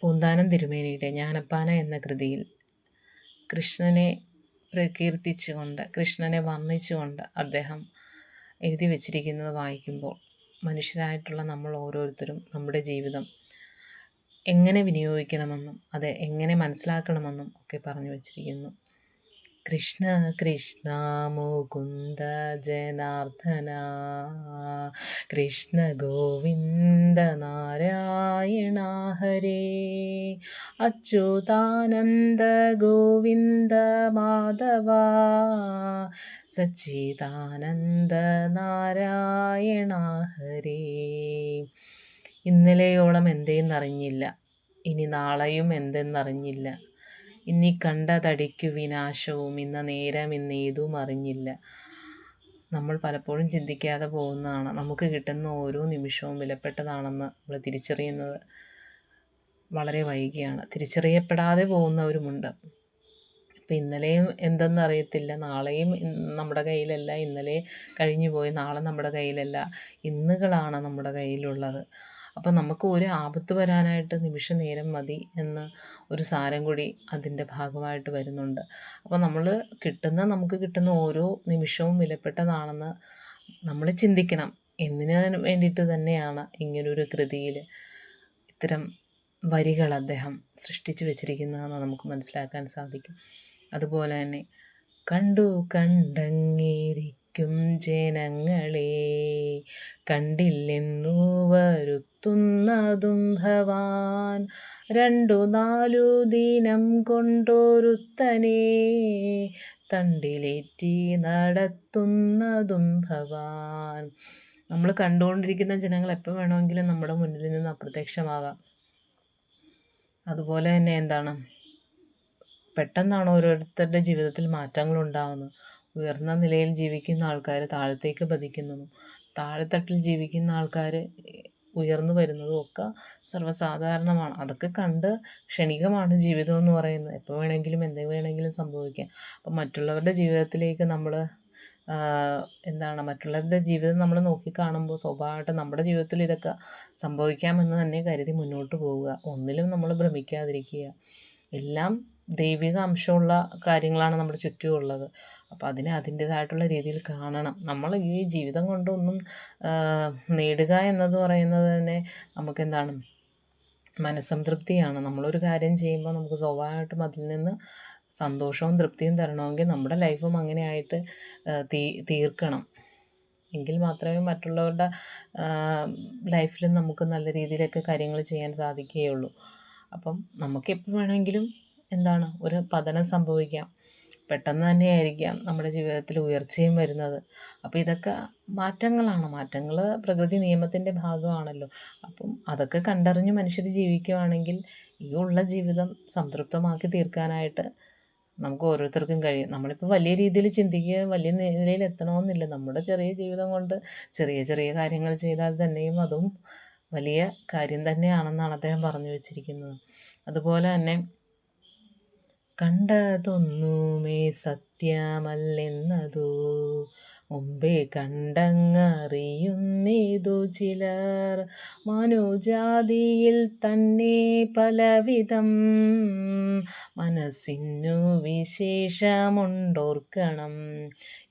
പൂന്താനം തിരുമേനിയുടെ ജ്ഞാനപ്പാന എന്ന കൃതിയിൽ കൃഷ്ണനെ പ്രകീർത്തിച്ചുകൊണ്ട്, കൃഷ്ണനെ വർണ്ണിച്ചുകൊണ്ട് അദ്ദേഹം എഴുതി വച്ചിരിക്കുന്നത് വായിക്കുമ്പോൾ മനുഷ്യരായിട്ടുള്ള നമ്മൾ ഓരോരുത്തരും നമ്മുടെ ജീവിതം എങ്ങനെ വിനിയോഗിക്കണമെന്നും അത് എങ്ങനെ മനസ്സിലാക്കണമെന്നും ഒക്കെ പറഞ്ഞു വച്ചിരിക്കുന്നു. കൃഷ്ണ കൃഷ്ണ മുകുന്ദ ജനാർദ്ദന കൃഷ്ണ ഗോവിന്ദ നാരായണ ഹരേ അച്യുതാനന്ദ ഗോവിന്ദ മാധവ സച്ചിദാനന്ദ നാരായണ ഹരേ. ഇന്നലെയോളം എന്തെന്നറിഞ്ഞില്ല, ഇനി നാളെയും എന്തെന്നറിഞ്ഞില്ല. ഇന്നീ കണ്ട തടിക്കു വിനാശവും ഇന്ന നേരം ഇന്നേതും അറിഞ്ഞില്ല. നമ്മൾ പലപ്പോഴും ചിന്തിക്കാതെ പോകുന്നതാണ്. നമുക്ക് കിട്ടുന്ന ഓരോ നിമിഷവും വിലപ്പെട്ടതാണെന്ന് നമ്മൾ തിരിച്ചറിയുന്നത് വളരെ വൈകിയാണ്. തിരിച്ചറിയപ്പെടാതെ പോകുന്നവരുമുണ്ട്. അപ്പം ഇന്നലെയും എന്തെന്നറിയത്തില്ല, നാളെയും നമ്മുടെ കയ്യിലല്ല. ഇന്നലെ കഴിഞ്ഞു പോയി, നാളെ നമ്മുടെ കയ്യിലല്ല. ഇന്നുകളാണ് നമ്മുടെ കയ്യിലുള്ളത്. അപ്പം നമുക്ക് ഒരു ആപത്ത് വരാനായിട്ട് നിമിഷ നേരം മതി എന്ന ഒരു സാരം കൂടി അതിൻ്റെ ഭാഗമായിട്ട് വരുന്നുണ്ട്. അപ്പോൾ നമുക്ക് കിട്ടുന്ന ഓരോ നിമിഷവും വിലപ്പെട്ടതാണെന്ന് നമ്മൾ ചിന്തിക്കണം. എന്തിനു വേണ്ടിയിട്ട് തന്നെയാണ് ഇങ്ങനൊരു കൃതിയിൽ ഇത്തരം വരികൾ അദ്ദേഹം സൃഷ്ടിച്ചു വച്ചിരിക്കുന്നതെന്ന് നമുക്ക് മനസ്സിലാക്കാൻ സാധിക്കും. അതുപോലെ തന്നെ കണ്ടു കണ്ടങ്ങേരിക്കും ജനങ്ങളെ കണ്ടില്ലെന്നു വരുത്തുന്നതും ഭവാൻ 2-4 ദിനം കൊണ്ടൊരുത്തനെ തണ്ടിലേറ്റി നടത്തുന്നതും ഭവാൻ. നമ്മൾ കണ്ടുകൊണ്ടിരിക്കുന്ന ജനങ്ങൾ എപ്പോൾ വേണമെങ്കിലും നമ്മുടെ മുന്നിൽ നിന്ന് അപ്രത്യക്ഷമാകാം. അതുപോലെ തന്നെ എന്താണ്, പെട്ടെന്നാണ് ഓരോരുത്തരുടെ ജീവിതത്തിൽ മാറ്റങ്ങൾ ഉണ്ടാകുന്നത്. ഉയർന്ന നിലയിൽ ജീവിക്കുന്ന ആൾക്കാർ താഴത്തേക്ക് പതിക്കുന്നതും താഴെത്തട്ടിൽ ജീവിക്കുന്ന ആൾക്കാർ ഉയർന്നു വരുന്നതും ഒക്കെ സർവ്വസാധാരണമാണ്. അതൊക്കെ കണ്ട് ക്ഷണികമാണ് ജീവിതം എന്ന് പറയുന്നത്. എപ്പോൾ വേണമെങ്കിലും എന്ത് വേണമെങ്കിലും സംഭവിക്കാം. അപ്പം മറ്റുള്ളവരുടെ ജീവിതത്തിലേക്ക് നമ്മൾ മറ്റുള്ളവരുടെ ജീവിതം നമ്മൾ നോക്കിക്കാണുമ്പോൾ സ്വാഭാവികമായിട്ട് നമ്മുടെ ജീവിതത്തിൽ ഇതൊക്കെ സംഭവിക്കാമെന്ന് തന്നെ കരുതി മുന്നോട്ട് പോവുക. ഒന്നിലും നമ്മൾ ഭ്രമിക്കാതിരിക്കുക. എല്ലാം ദൈവിക അംശമുള്ള കാര്യങ്ങളാണ് നമ്മുടെ ചുറ്റുമുള്ളത്. അപ്പോൾ അതിനെ അതിൻ്റേതായിട്ടുള്ള രീതിയിൽ കാണണം. നമ്മൾ ഈ ജീവിതം കൊണ്ടൊന്നും നേടുക എന്നത് പറയുന്നത് തന്നെ നമുക്കെന്താണ്, മനസ്സംതൃപ്തിയാണ്. നമ്മളൊരു കാര്യം ചെയ്യുമ്പോൾ നമുക്ക് സ്വാഭാവികമായിട്ടും അതിൽ നിന്ന് സന്തോഷവും തൃപ്തിയും തരണമെങ്കിൽ നമ്മുടെ ലൈഫും അങ്ങനെയായിട്ട് തീർക്കണം. എങ്കിൽ മാത്രമേ മറ്റുള്ളവരുടെ ലൈഫിലും നമുക്ക് നല്ല രീതിയിലൊക്കെ കാര്യങ്ങൾ ചെയ്യാൻ സാധിക്കുകയുള്ളൂ. അപ്പം നമുക്കെപ്പോൾ വേണമെങ്കിലും ഒരു പതനം സംഭവിക്കാം. പെട്ടെന്ന് തന്നെയായിരിക്കാം നമ്മുടെ ജീവിതത്തിൽ ഉയർച്ചയും വരുന്നത്. അപ്പോൾ ഇതൊക്കെ മാറ്റങ്ങളാണ്. മാറ്റങ്ങൾ പ്രകൃതി നിയമത്തിൻ്റെ ഭാഗമാണല്ലോ. അപ്പം അതൊക്കെ കണ്ടറിഞ്ഞ് മനുഷ്യർ ജീവിക്കുകയാണെങ്കിൽ ഈ ഉള്ള ജീവിതം സംതൃപ്തമാക്കി തീർക്കാനായിട്ട് നമുക്ക് ഓരോരുത്തർക്കും കഴിയും. നമ്മളിപ്പോൾ വലിയ രീതിയിൽ ചിന്തിക്കുക, വലിയ നിലയിൽ എത്തണമെന്നില്ല. നമ്മുടെ ചെറിയ ജീവിതം കൊണ്ട് ചെറിയ ചെറിയ കാര്യങ്ങൾ ചെയ്താൽ തന്നെയും അതും വലിയ കാര്യം തന്നെയാണെന്നാണ് അദ്ദേഹം പറഞ്ഞു വച്ചിരിക്കുന്നത്. അതുപോലെ തന്നെ കണ്ടതൊന്നുമേ സത്യമല്ലെന്നതു മുമ്പേ കണ്ടങ്ങറിയുന്നേതു ചിലർ മനോജാതിയിൽ തന്നെ പലവിധം മനസ്സിനു വിശേഷമുണ്ടോർക്കണം.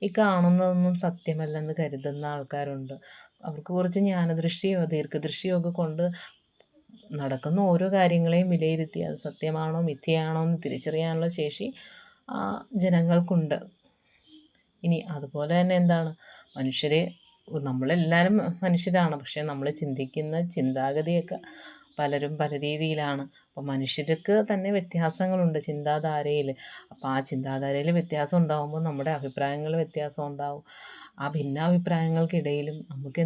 ഈ കാണുന്നതൊന്നും സത്യമല്ലെന്ന് കരുതുന്ന ആൾക്കാരുണ്ട്. അവർക്ക് കുറച്ച് ജ്ഞാനദൃഷ്ടിയോ ദീർഘദൃഷ്ടിയോ ഒക്കെ കൊണ്ട് നടക്കുന്ന ഓരോ കാര്യങ്ങളെയും വിലയിരുത്തി അത് സത്യമാണോ മിഥ്യയാണോ എന്ന് തിരിച്ചറിയാനുള്ള ശേഷി ആ ജനങ്ങൾക്കുണ്ട്. ഇനി അതുപോലെ തന്നെ നമ്മളെല്ലാവരും മനുഷ്യരാണ്. പക്ഷേ നമ്മൾ ചിന്തിക്കുന്ന ചിന്താഗതിയൊക്കെ പലരും പല രീതിയിലാണ്. അപ്പോൾ മനുഷ്യർക്ക് തന്നെ വ്യത്യാസങ്ങളുണ്ട് ചിന്താധാരയിൽ. അപ്പോൾ ആ ചിന്താധാരയിൽ വ്യത്യാസം ഉണ്ടാകുമ്പോൾ നമ്മുടെ അഭിപ്രായങ്ങൾ വ്യത്യാസം ഉണ്ടാവും. ആ ഭിന്നാഭിപ്രായങ്ങൾക്കിടയിലും നമുക്ക്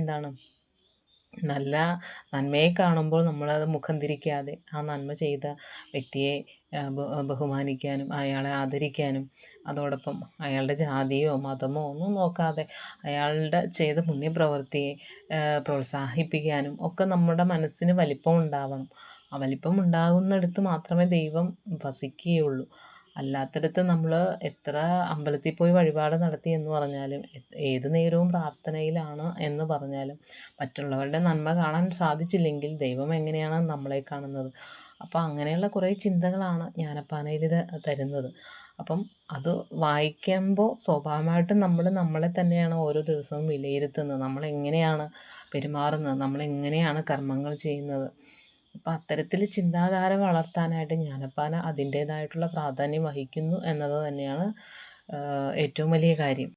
നന്മയെ കാണുമ്പോൾ നമ്മളത് മുഖം തിരിക്കാതെ ആ നന്മ ചെയ്ത വ്യക്തിയെ ബഹുമാനിക്കാനും അയാളെ ആദരിക്കാനും അതോടൊപ്പം അയാളുടെ ജാതിയോ മതമോ ഒന്നും നോക്കാതെ അയാളുടെ ചെയ്ത പുണ്യപ്രവൃത്തിയെ പ്രോത്സാഹിപ്പിക്കാനും ഒക്കെ നമ്മുടെ മനസ്സിന് വലിപ്പം ഉണ്ടാവണം. ആ വലിപ്പം ഉണ്ടാകുന്നിടത്ത് മാത്രമേ ദൈവം വസിക്കുകയുള്ളൂ. അല്ലാത്തിടത്ത് നമ്മൾ എത്ര അമ്പലത്തിൽ പോയി വഴിപാട് നടത്തി എന്ന് പറഞ്ഞാലും ഏത് നേരവും പ്രാർത്ഥനയിലാണ് എന്ന് പറഞ്ഞാലും മറ്റുള്ളവരുടെ നന്മ കാണാൻ സാധിച്ചില്ലെങ്കിൽ ദൈവം എങ്ങനെയാണ് നമ്മളെ കാണുന്നത്? അപ്പോൾ അങ്ങനെയുള്ള കുറേ ചിന്തകളാണ് ജ്ഞാനപ്പാനയിൽ ഇത് തരുന്നത്. അപ്പം അത് വായിക്കുമ്പോൾ സ്വാഭാവികമായിട്ടും നമ്മൾ നമ്മളെ തന്നെയാണ് ഓരോ ദിവസവും വിലയിരുത്തുന്നത്. നമ്മളെങ്ങനെയാണ് പെരുമാറുന്നത്, നമ്മളെങ്ങനെയാണ് കർമ്മങ്ങൾ ചെയ്യുന്നത്. അപ്പം അത്തരത്തിൽ ചിന്താധാര വളർത്താനായിട്ട് ജ്ഞാനപ്പാന അതിൻ്റേതായിട്ടുള്ള പ്രാധാന്യം വഹിക്കുന്നു എന്നത് തന്നെയാണ് ഏറ്റവും വലിയ കാര്യം.